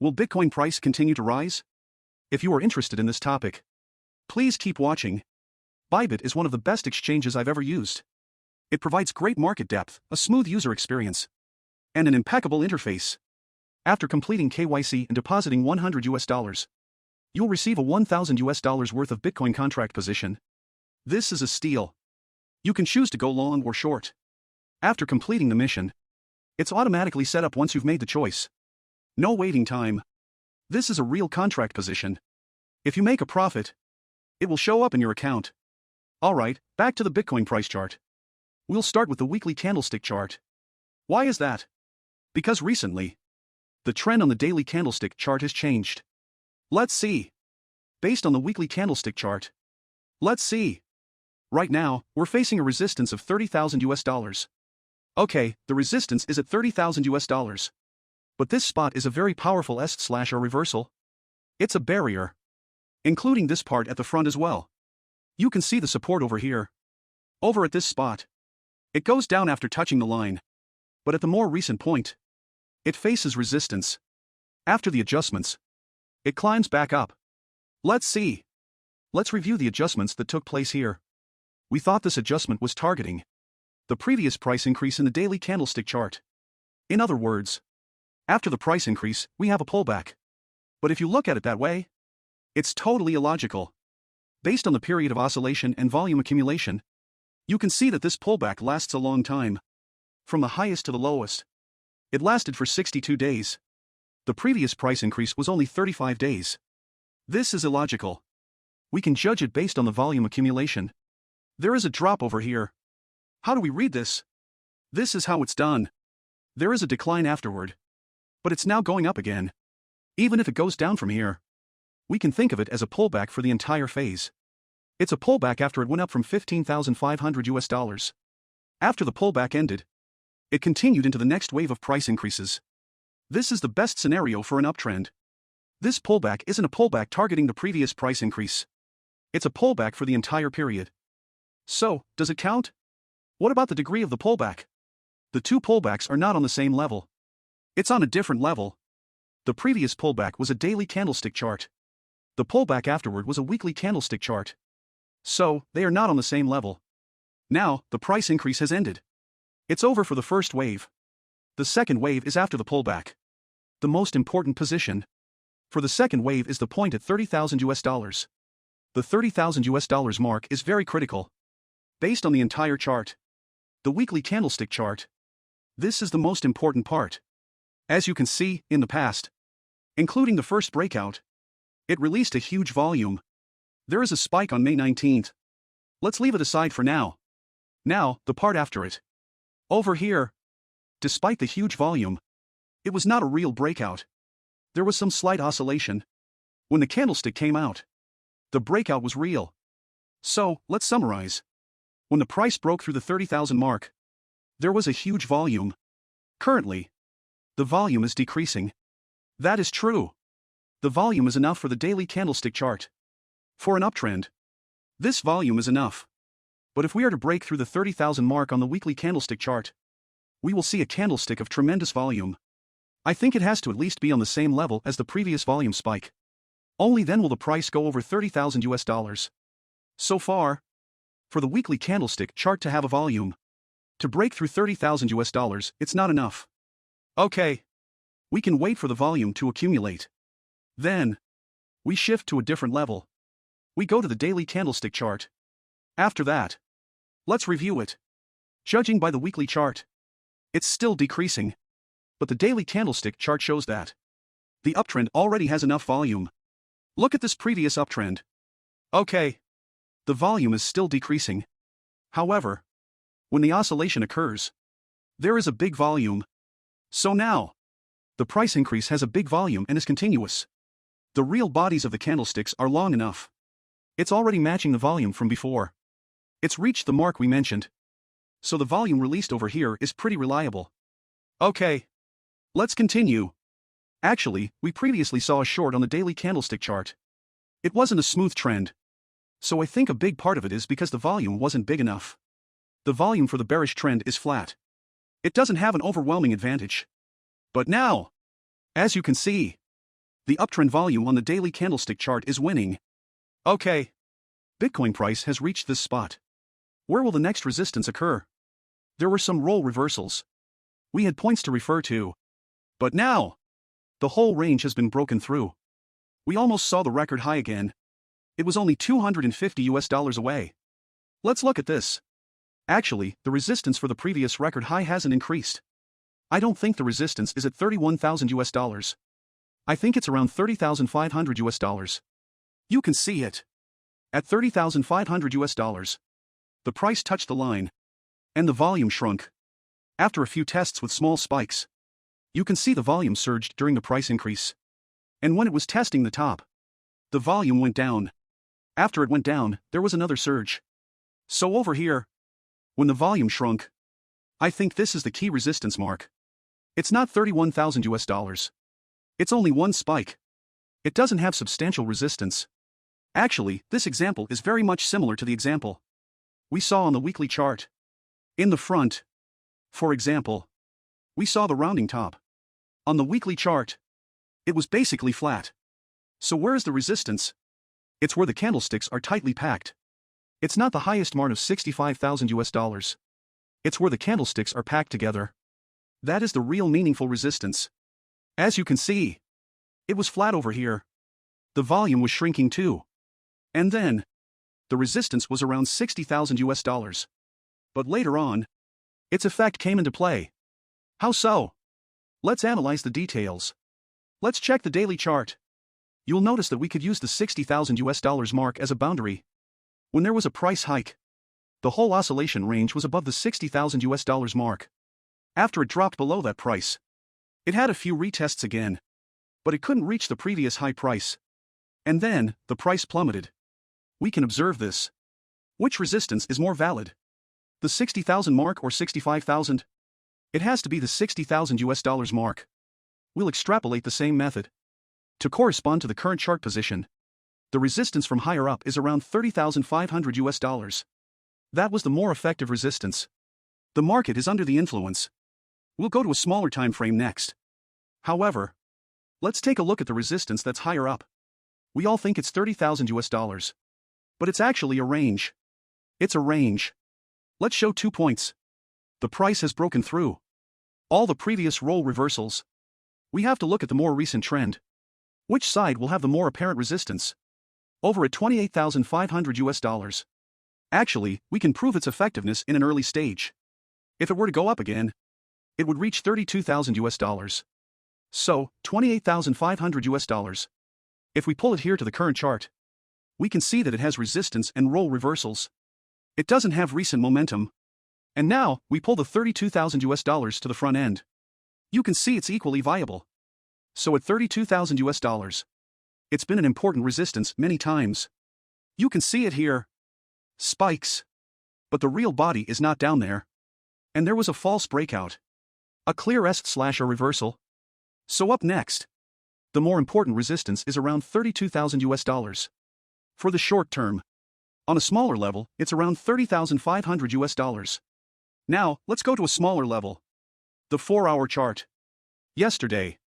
Will Bitcoin price continue to rise? If you are interested in this topic, please keep watching. Bybit is one of the best exchanges I've ever used. It provides great market depth, a smooth user experience, and an impeccable interface. After completing KYC and depositing $100, you'll receive a $1,000 worth of Bitcoin contract position. This is a steal. You can choose to go long or short. After completing the mission, it's automatically set up once you've made the choice. No waiting time. This is a real contract position. If you make a profit, it will show up in your account. Alright, back to the Bitcoin price chart. We'll start with the weekly candlestick chart. Why is that? Because recently, the trend on the daily candlestick chart has changed. Let's see. Based on the weekly candlestick chart, let's see. Right now, we're facing a resistance of $30,000. Okay, the resistance is at $30,000. But this spot is a very powerful S/R reversal. It's a barrier, including this part at the front as well. You can see the support over here. Over at this spot. It goes down after touching the line. But at the more recent point, it faces resistance. After the adjustments, it climbs back up. Let's see. Let's review the adjustments that took place here. We thought this adjustment was targeting the previous price increase in the daily candlestick chart. In other words, after the price increase, we have a pullback. But if you look at it that way, it's totally illogical. Based on the period of oscillation and volume accumulation, you can see that this pullback lasts a long time. From the highest to the lowest, it lasted for 62 days. The previous price increase was only 35 days. This is illogical. We can judge it based on the volume accumulation. There is a drop over here. How do we read this? This is how it's done. There is a decline afterward. But it's now going up again. Even if it goes down from here, we can think of it as a pullback for the entire phase. It's a pullback after it went up from $15,500. After the pullback ended, it continued into the next wave of price increases. This is the best scenario for an uptrend. This pullback isn't a pullback targeting the previous price increase. It's a pullback for the entire period. So, does it count? What about the degree of the pullback? The two pullbacks are not on the same level. It's on a different level. The previous pullback was a daily candlestick chart. The pullback afterward was a weekly candlestick chart. So, they are not on the same level. Now, the price increase has ended. It's over for the first wave. The second wave is after the pullback. The most important position for the second wave is the point at $30,000. The $30,000 mark is very critical. Based on the entire chart, the weekly candlestick chart, this is the most important part. As you can see, in the past, including the first breakout, it released a huge volume. There is a spike on May 19th. Let's leave it aside for now. Now, the part after it. Over here, despite the huge volume, it was not a real breakout. There was some slight oscillation. When the candlestick came out, the breakout was real. So, let's summarize. When the price broke through the 30,000 mark, there was a huge volume. Currently, the volume is decreasing. That is true. The volume is enough for the daily candlestick chart. For an uptrend, this volume is enough. But if we are to break through the 30,000 mark on the weekly candlestick chart, we will see a candlestick of tremendous volume. I think it has to at least be on the same level as the previous volume spike. Only then will the price go over $30,000. So far, for the weekly candlestick chart to have a volume, to break through $30,000, it's not enough. Okay. We can wait for the volume to accumulate. Then, we shift to a different level. We go to the daily candlestick chart. After that, let's review it. Judging by the weekly chart, it's still decreasing. But the daily candlestick chart shows that the uptrend already has enough volume. Look at this previous uptrend. Okay. The volume is still decreasing. However, when the oscillation occurs, there is a big volume. So now, the price increase has a big volume and is continuous. The real bodies of the candlesticks are long enough. It's already matching the volume from before. It's reached the mark we mentioned. So the volume released over here is pretty reliable. Okay. Let's continue. Actually, we previously saw a short on the daily candlestick chart. It wasn't a smooth trend. So I think a big part of it is because the volume wasn't big enough. The volume for the bearish trend is flat. It doesn't have an overwhelming advantage. But now, as you can see, The uptrend volume on the daily candlestick chart is winning. Okay. Bitcoin price has reached this spot. Where will the next resistance occur? There were some role reversals. We had points to refer to. But now, the whole range has been broken through. We almost saw the record high again. It was only $250 away. Let's look at this. Actually, the resistance for the previous record high hasn't increased. I don't think the resistance is at $31,000. I think it's around $30,500. You can see it. At $30,500, the price touched the line, and the volume shrunk. After a few tests with small spikes, you can see the volume surged during the price increase. And when it was testing the top, the volume went down. After it went down, there was another surge. So over here, when the volume shrunk, I think this is the key resistance mark. It's not $31,000. It's only one spike. It doesn't have substantial resistance. Actually, this example is very much similar to the example we saw on the weekly chart. In the front, for example, we saw the rounding top. On the weekly chart, it was basically flat. So where is the resistance? It's where the candlesticks are tightly packed. It's not the highest mark of $65,000. It's where the candlesticks are packed together. That is the real meaningful resistance. As you can see, it was flat over here. The volume was shrinking too. And then, the resistance was around $60,000. But later on, its effect came into play. How so? Let's analyze the details. Let's check the daily chart. You'll notice that we could use the $60,000 mark as a boundary. When there was a price hike, the whole oscillation range was above the $60,000 mark. After it dropped below that price, it had a few retests again, but it couldn't reach the previous high price. And then, the price plummeted. We can observe this. Which resistance is more valid? The 60,000 mark or 65,000? It has to be the $60,000 mark. We'll extrapolate the same method. To correspond to the current chart position, the resistance from higher up is around $30,500. That was the more effective resistance. The market is under the influence. We'll go to a smaller time frame next. However, let's take a look at the resistance that's higher up. We all think it's $30,000. But it's actually a range. It's a range. Let's show 2 points. The price has broken through all the previous role reversals. We have to look at the more recent trend. Which side will have the more apparent resistance? Over at $28,500. Actually, we can prove its effectiveness in an early stage. If it were to go up again, it would reach $32,000. So, $28,500. If we pull it here to the current chart, we can see that it has resistance and role reversals. It doesn't have recent momentum. And now, we pull the $32,000 to the front end. You can see it's equally viable. So at $32,000, it's been an important resistance many times. You can see it here. Spikes. But the real body is not down there. And there was a false breakout. A clear S/a reversal. So up next, the more important resistance is around $32,000. For the short term. On a smaller level, it's around $30,500. Now, let's go to a smaller level. The 4-hour chart. Yesterday,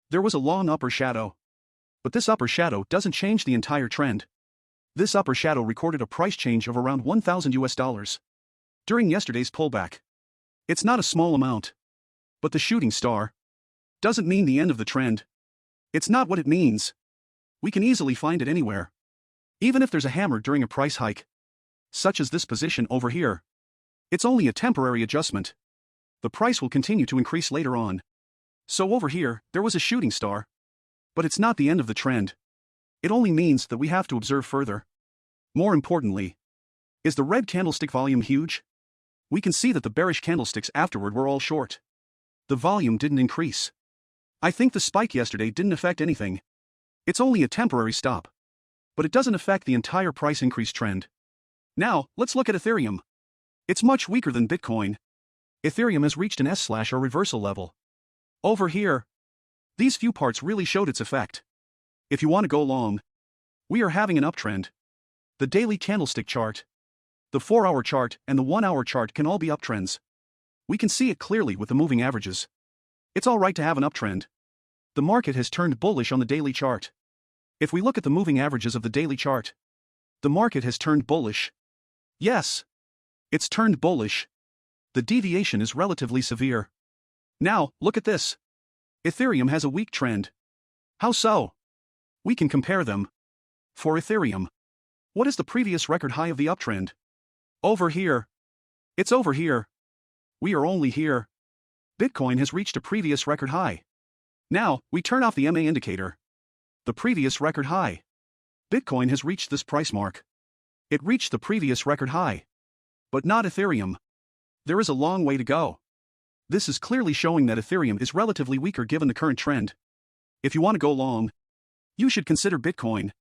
there was a long upper shadow. But this upper shadow doesn't change the entire trend. This upper shadow recorded a price change of around $1,000 during yesterday's pullback. It's not a small amount. But the shooting star doesn't mean the end of the trend. It's not what it means. We can easily find it anywhere. Even if there's a hammer during a price hike, such as this position over here, it's only a temporary adjustment. The price will continue to increase later on. So over here, there was a shooting star. But it's not the end of the trend. It only means that we have to observe further. More importantly, is the red candlestick volume huge? We can see that the bearish candlesticks afterward were all short. The volume didn't increase. I think the spike yesterday didn't affect anything. It's only a temporary stop. But it doesn't affect the entire price increase trend. Now, let's look at Ethereum. It's much weaker than Bitcoin. Ethereum has reached an S/a reversal level. Over here, these few parts really showed its effect. If you want to go long, we are having an uptrend. The daily candlestick chart, the 4-hour chart, and the 1-hour chart can all be uptrends. We can see it clearly with the moving averages. It's alright to have an uptrend. The market has turned bullish on the daily chart. If we look at the moving averages of the daily chart, the market has turned bullish. Yes, it's turned bullish. The deviation is relatively severe. Now, look at this. Ethereum has a weak trend. How so? We can compare them. For Ethereum, what is the previous record high of the uptrend? Over here. It's over here. We are only here. Bitcoin has reached a previous record high. Now, we turn off the MA indicator. The previous record high. Bitcoin has reached this price mark. It reached the previous record high. But not Ethereum. There is a long way to go. This is clearly showing that Ethereum is relatively weaker given the current trend. If you want to go long, you should consider Bitcoin.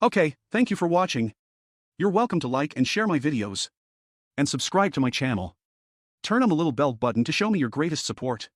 Okay, thank you for watching. You're welcome to like and share my videos. And subscribe to my channel. Turn on the little bell button to show me your greatest support.